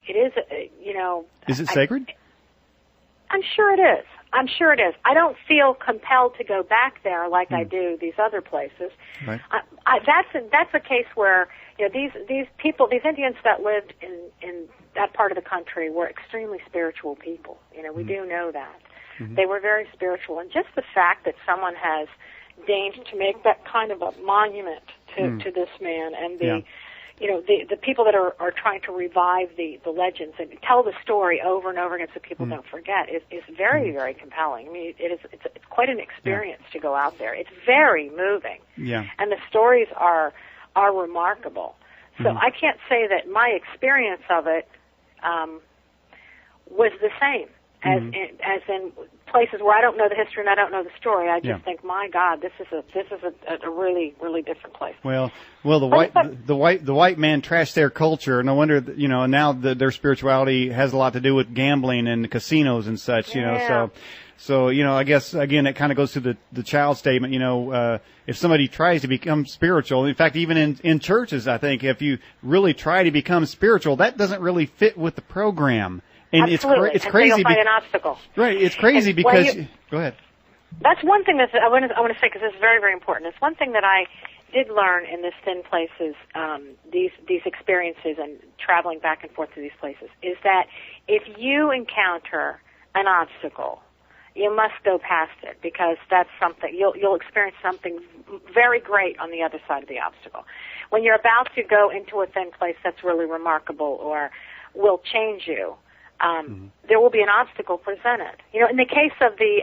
it is, Is it sacred? I'm sure it is. I'm sure it is. I don't feel compelled to go back there like I do these other places. Right. That's a case where these people, these Indians that lived in that part of the country were extremely spiritual people. We do know that. Mm-hmm. They were very spiritual, and just the fact that someone has deigned to make that kind of a monument to this man, and the people that are trying to revive the legends and tell the story over and over again so people don't forget is very, very compelling. I mean, it's quite an experience to go out there. It's very moving. Yeah. And the stories are remarkable. So I can't say that my experience of it was the same as in places where I don't know the history and I don't know the story. I just think, my God, this is a really, really different place. Well, the white man trashed their culture. No wonder, now their spirituality has a lot to do with gambling and casinos and such. So I guess again it kind of goes to the child statement. If somebody tries to become spiritual, in fact, even in churches, I think if you really try to become spiritual, that doesn't really fit with the program. And absolutely. It's crazy. You'll find an obstacle. Right. It's crazy because. Go ahead. That's one thing that I want to say, because it's very, very important. It's one thing that I did learn in this Thin Places, these experiences and traveling back and forth to these places, is that if you encounter an obstacle, you must go past it, because that's something you'll experience something very great on the other side of the obstacle. When you're about to go into a thin place that's really remarkable or will change you, there will be an obstacle presented. In the case of the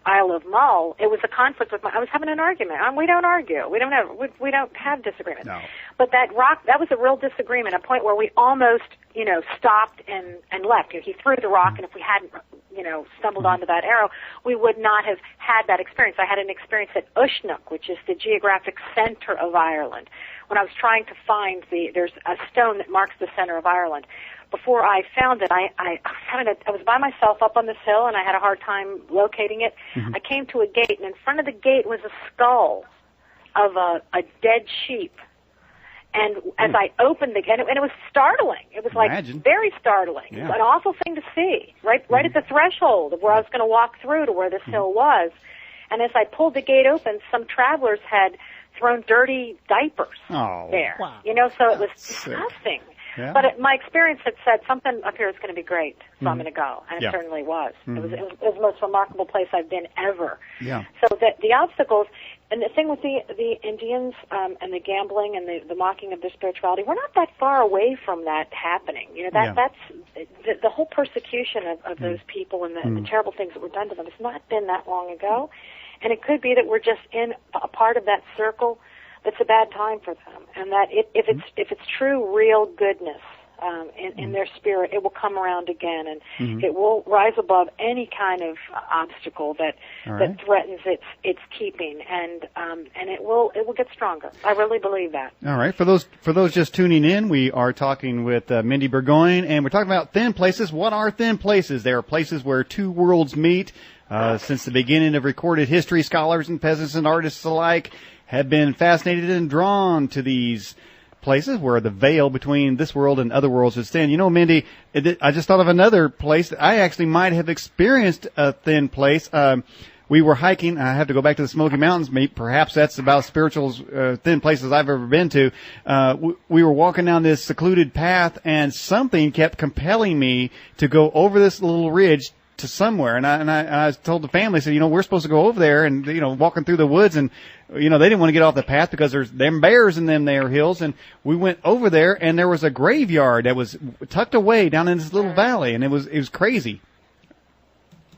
Isle of Mull, it was a conflict with I was having an argument. We don't argue. We don't have disagreements. No. But that was a real disagreement, a point where we almost, stopped and left. He threw the rock, and if we hadn't, stumbled onto that arrow, we would not have had that experience. I had an experience at Uisneach, which is the geographic center of Ireland. When I was trying to find there's a stone that marks the center of Ireland. Before I found it, I was by myself up on this hill, and I had a hard time locating it. Mm-hmm. I came to a gate, and in front of the gate was a skull of a dead sheep. And as I opened the gate, and it was startling. It was very startling. Yeah. It was an awful thing to see, right at the threshold of where I was going to walk through to where this hill was. And as I pulled the gate open, some travelers had thrown dirty diapers there. Wow. So it was disgusting. Yeah. But my experience had said something up here is going to be great, so I'm going to go, and it certainly was. Mm-hmm. It was the most remarkable place I've been ever. Yeah. So the obstacles, and the thing with the Indians and the gambling and the mocking of their spirituality, we're not that far away from that happening. That's the whole persecution of those people and the terrible things that were done to them. It's not been that long ago, and it could be that we're just in a part of that circle. It's a bad time for them, and that if it's true, real goodness in their spirit, it will come around again, and it will rise above any kind of obstacle that threatens its keeping, and it will get stronger. I really believe that. All right, for those just tuning in, we are talking with Mindie Burgoyne, and we're talking about thin places. What are thin places? They are places where two worlds meet. Since the beginning of recorded history, scholars and peasants and artists alike have been fascinated and drawn to these places where the veil between this world and other worlds is thin. Mindie, I just thought of another place that I actually might have experienced a thin place. We were hiking. I have to go back to the Smoky Mountains. Perhaps that's about spiritual thin places I've ever been to. We were walking down this secluded path, and something kept compelling me to go over this little ridge to somewhere, and I told the family, I said, we're supposed to go over there, and walking through the woods, and they didn't want to get off the path because there's them bears in them there hills, and we went over there, and there was a graveyard that was tucked away down in this little valley, and it was crazy.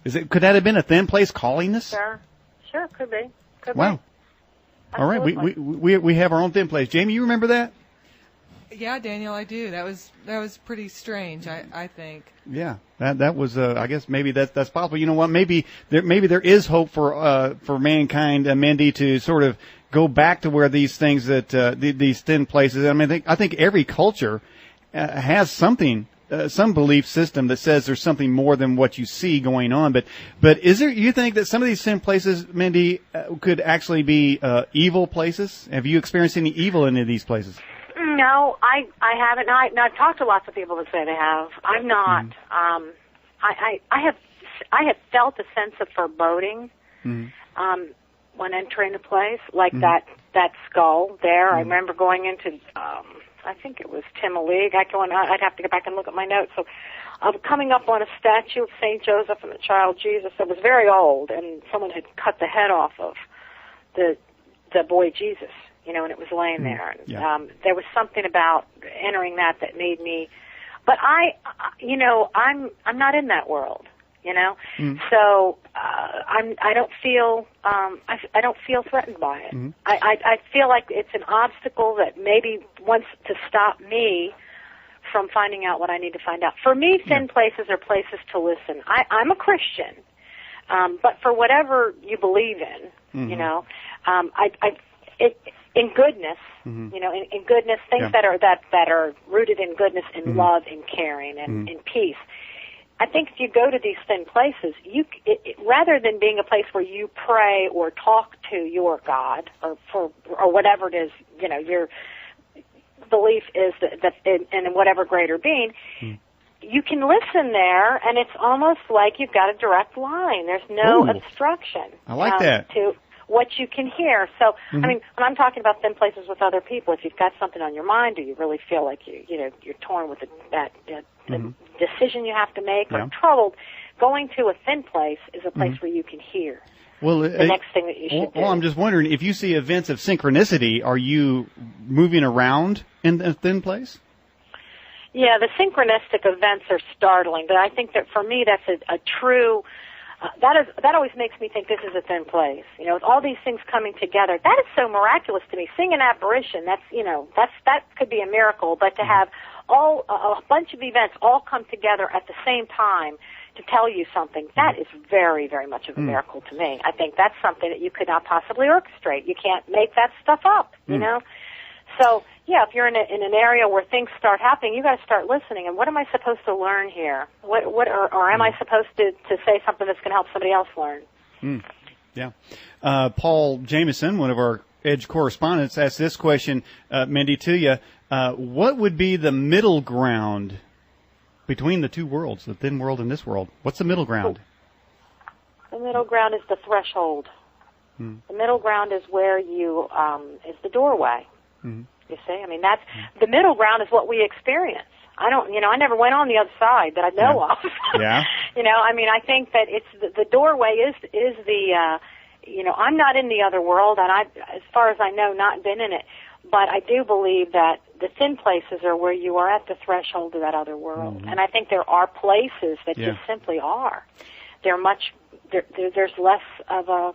Could that have been a thin place calling us? Sure, could be. Wow. All right, we have our own thin place. Jamie, you remember that? Yeah, Daniel, I do. That was pretty strange, I think. Yeah, that was. I guess maybe that's possible. You know what? Maybe there is hope for mankind, Mindie, to sort of go back to where these things these thin places. I mean, I think every culture has something. Some belief system that says there's something more than what you see going on. But is there? You think that some of these thin places, Mindie, could actually be evil places? Have you experienced any evil in any of these places? No, I haven't. I've talked to lots of people that say they have. I've not. I have felt a sense of foreboding when entering a place like that skull there. I remember going into I think it was Timoleague. I'd have to go back and look at my notes. So coming up on a statue of St. Joseph and the child Jesus that was very old, and someone had cut the head off of the boy Jesus, and it was laying there. And, there was something about entering that made me, but I'm not in that world, so I don't feel I don't feel threatened by it. I feel like it's an obstacle that maybe wants to stop me from finding out what I need to find out. For me, thin places are places to listen. I'm a Christian, but for whatever you believe in, in goodness, in goodness, things that are rooted in goodness, in love, in caring, and in peace. I think if you go to these thin places, rather than being a place where you pray or talk to your God or whatever it is, your belief is that in whatever greater being, you can listen there, and it's almost like you've got a direct line. There's no obstruction. I like that. To what you can hear. So, I mean, when I'm talking about thin places with other people, if you've got something on your mind, or you really feel like you're torn with that decision you have to make, or troubled, going to a thin place is a place where you can hear. Well, the next thing that you should do. Well, I'm just wondering, if you see events of synchronicity, are you moving around in a thin place? Yeah, the synchronistic events are startling, but I think that for me that's a true, that always makes me think this is a thin place. With all these things coming together, that is so miraculous to me. Seeing an apparition, that could be a miracle, but to have a bunch of events all come together at the same time to tell you something, that is very, very much of a miracle to me. I think that's something that you could not possibly orchestrate. You can't make that stuff up, So, if you're in an area where things start happening, you got to start listening. And what am I supposed to learn here? Or am I supposed to say something that's going to help somebody else learn? Paul Jameson, one of our Edge correspondents, asked this question, Mindie, to you. What would be the middle ground between the two worlds, the thin world and this world? What's the middle ground? The middle ground is the threshold. The middle ground is where is the doorway. You see, I mean, that's the middle ground is what we experience. I never went on the other side that I know of. I mean, I think that it's the doorway is the, I'm not in the other world, and as far as I know, not been in it. But I do believe that the thin places are where you are at the threshold of that other world. And I think there are places that just simply are. There's less of a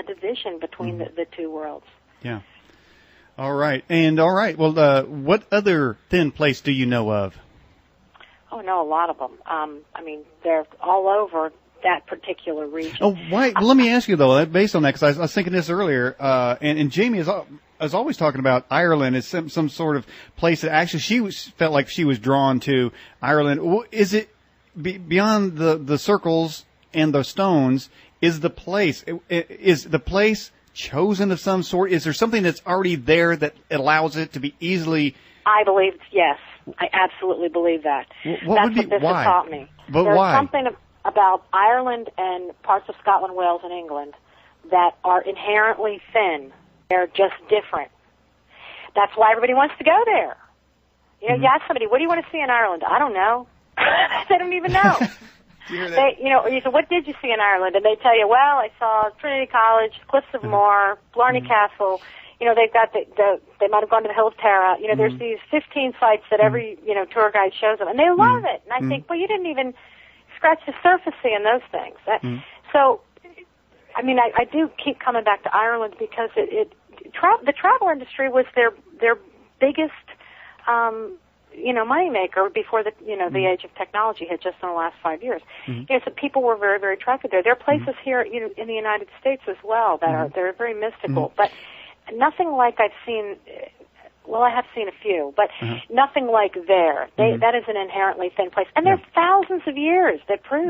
division between the two worlds. Yeah. All right. Well, what other thin place do you know of? Oh, no, a lot of them. I mean, they're all over that particular region. Oh, why? Well, let me ask you, though, based on that, because I was thinking this earlier, and Jamie is always talking about Ireland as some sort of place that actually felt like she was drawn to Ireland. Is it beyond the circles and the stones? Is the place chosen of some sort? Is there something that's already there that allows it to be easily? I believe yes. I absolutely believe that. That's what this has taught me. But There's why? something about Ireland and parts of Scotland, Wales, and England that are inherently thin. They're just different. That's why everybody wants to go there. You ask somebody, what do you want to see in Ireland? I don't know. They don't even know. You hear that? You say, what did you see in Ireland? And they tell you, well, I saw Trinity College, Cliffs of Moher, Blarney Castle. They've got they might have gone to the Hill of Tara. There's these 15 sites that every, tour guide shows them, and they love it. And I think, well, you didn't even scratch the surface seeing those things. So, I mean, I do keep coming back to Ireland because the travel industry was their biggest, moneymaker before the age of technology had just in the last 5 years. So people were very, very attracted there. There are places here, in the United States as well that they're very mystical, but nothing like I've seen. Well, I have seen a few, but nothing like there. That is an inherently thin place, and there are thousands of years that prove